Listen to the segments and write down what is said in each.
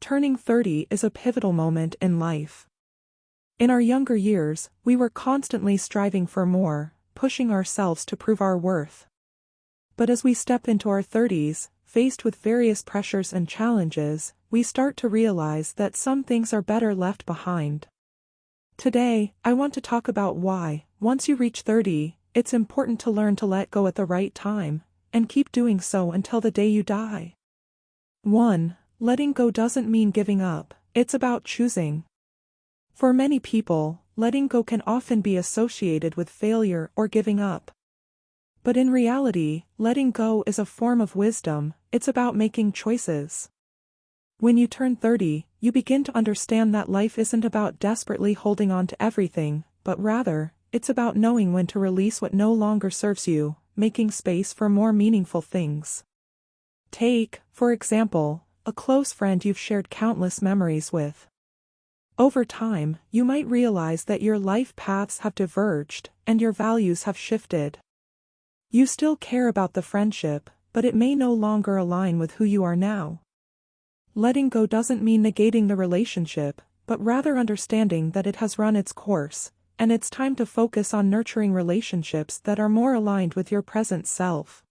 turning 30 is a pivotal moment in life. In our younger years, we were constantly striving for more, pushing ourselves to prove our worth. But as we step into our 30s, faced with various pressures and challenges, we start to realize that some things are better left behind. Today, I want to talk about why, once you reach 30, it's important to learn to let go at the right time, and keep doing so until the day you die. 1. Letting go doesn't mean giving up, it's about choosing. For many people, letting go can often be associated with failure or giving up. But in reality, letting go is a form of wisdom, it's about making choices. When you turn 30, you begin to understand that life isn't about desperately holding on to everything, but rather, it's about knowing when to release what no longer serves you, making space for more meaningful things. Take, for example, a close friend you've shared countless memories with. Over time, you might realize that your life paths have diverged, and your values have shifted. You still care about the friendship, but it may no longer align with who you are now. Letting go doesn't mean negating the relationship, but rather understanding that it has run its course, and it's time to focus on nurturing relationships that are more aligned with your present self.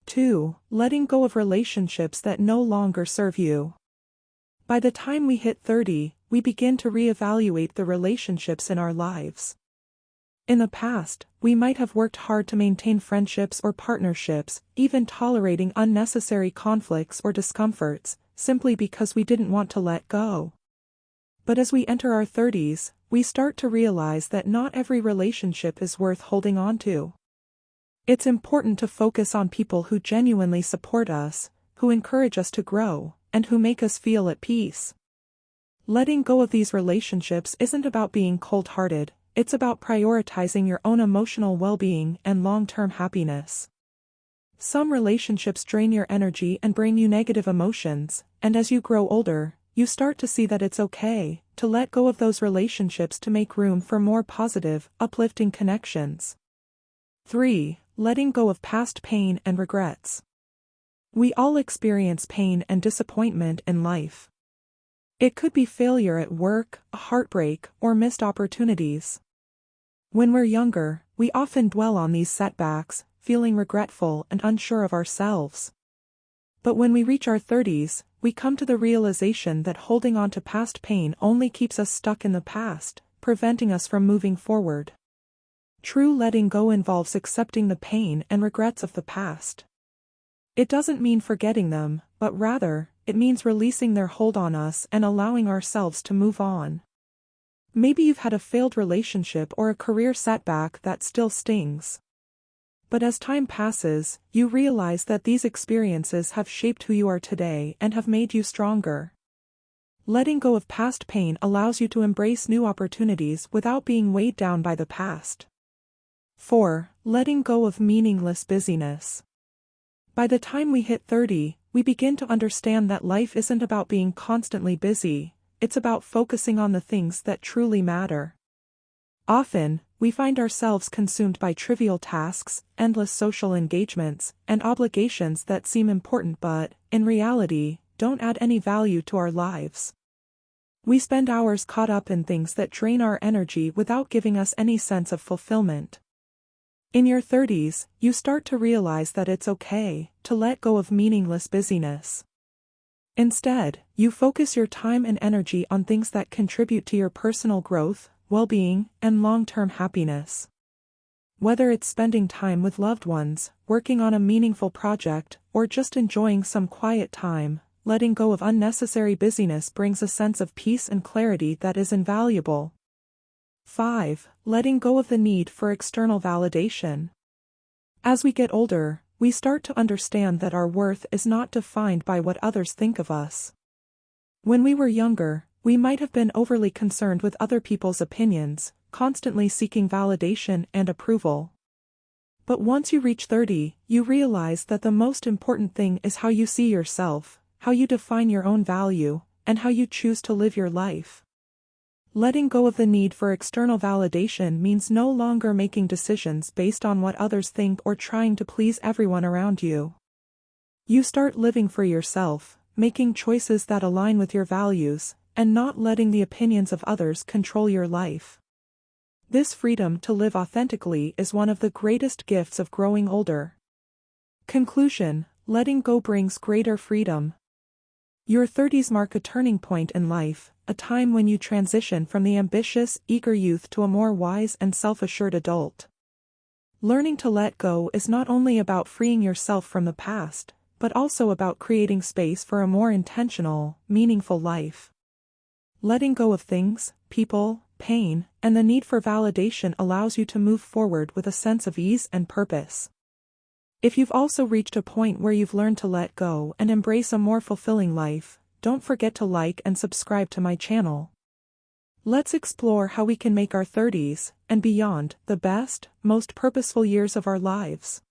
2. Letting go of relationships that no longer serve you. By the time we hit 30, we begin to reevaluate the relationships in our lives. In the past, we might have worked hard to maintain friendships or partnerships, even tolerating unnecessary conflicts or discomforts, simply because we didn't want to let go. But as we enter our 30s, we start to realize that not every relationship is worth holding on to. It's important to focus on people who genuinely support us, who encourage us to grow, and who make us feel at peace. Letting go of these relationships isn't about being cold-hearted, it's about prioritizing your own emotional well-being and long-term happiness. Some relationships drain your energy and bring you negative emotions, and as you grow older, you start to see that it's okay to let go of those relationships to make room for more positive, uplifting connections. 3. Letting go of past pain and regrets. We all experience pain and disappointment in life. It could be failure at work, a heartbreak, or missed opportunities. When we're younger, we often dwell on these setbacks, feeling regretful and unsure of ourselves. But when we reach our 30s, we come to the realization that holding on to past pain only keeps us stuck in the past, preventing us from moving forward. True letting go involves accepting the pain and regrets of the past. It doesn't mean forgetting them, but rather, it means releasing their hold on us and allowing ourselves to move on. Maybe you've had a failed relationship or a career setback that still stings. But as time passes, you realize that these experiences have shaped who you are today and have made you stronger. Letting go of past pain allows you to embrace new opportunities without being weighed down by the past. 4. Letting go of meaningless busyness. By the time we hit 30, we begin to understand that life isn't about being constantly busy, it's about focusing on the things that truly matter. Often, we find ourselves consumed by trivial tasks, endless social engagements, and obligations that seem important but, in reality, don't add any value to our lives. We spend hours caught up in things that drain our energy without giving us any sense of fulfillment. In your 30s, you start to realize that it's okay to let go of meaningless busyness. Instead, you focus your time and energy on things that contribute to your personal growth, well-being, and long-term happiness. Whether it's spending time with loved ones, working on a meaningful project, or just enjoying some quiet time, letting go of unnecessary busyness brings a sense of peace and clarity that is invaluable. 5. Letting go of the need for external validation. As we get older, we start to understand that our worth is not defined by what others think of us. When we were younger, we might have been overly concerned with other people's opinions, constantly seeking validation and approval. But once you reach 30, you realize that the most important thing is how you see yourself, how you define your own value, and how you choose to live your life. Letting go of the need for external validation means no longer making decisions based on what others think or trying to please everyone around you. You start living for yourself, making choices that align with your values, and not letting the opinions of others control your life. This freedom to live authentically is one of the greatest gifts of growing older. Conclusion: letting go brings greater freedom. Your 30s mark a turning point in life, a time when you transition from the ambitious, eager youth to a more wise and self-assured adult. Learning to let go is not only about freeing yourself from the past, but also about creating space for a more intentional, meaningful life. Letting go of things, people, pain, and the need for validation allows you to move forward with a sense of ease and purpose. If you've also reached a point where you've learned to let go and embrace a more fulfilling life, don't forget to like and subscribe to my channel. Let's explore how we can make our 30s, and beyond, the best, most purposeful years of our lives.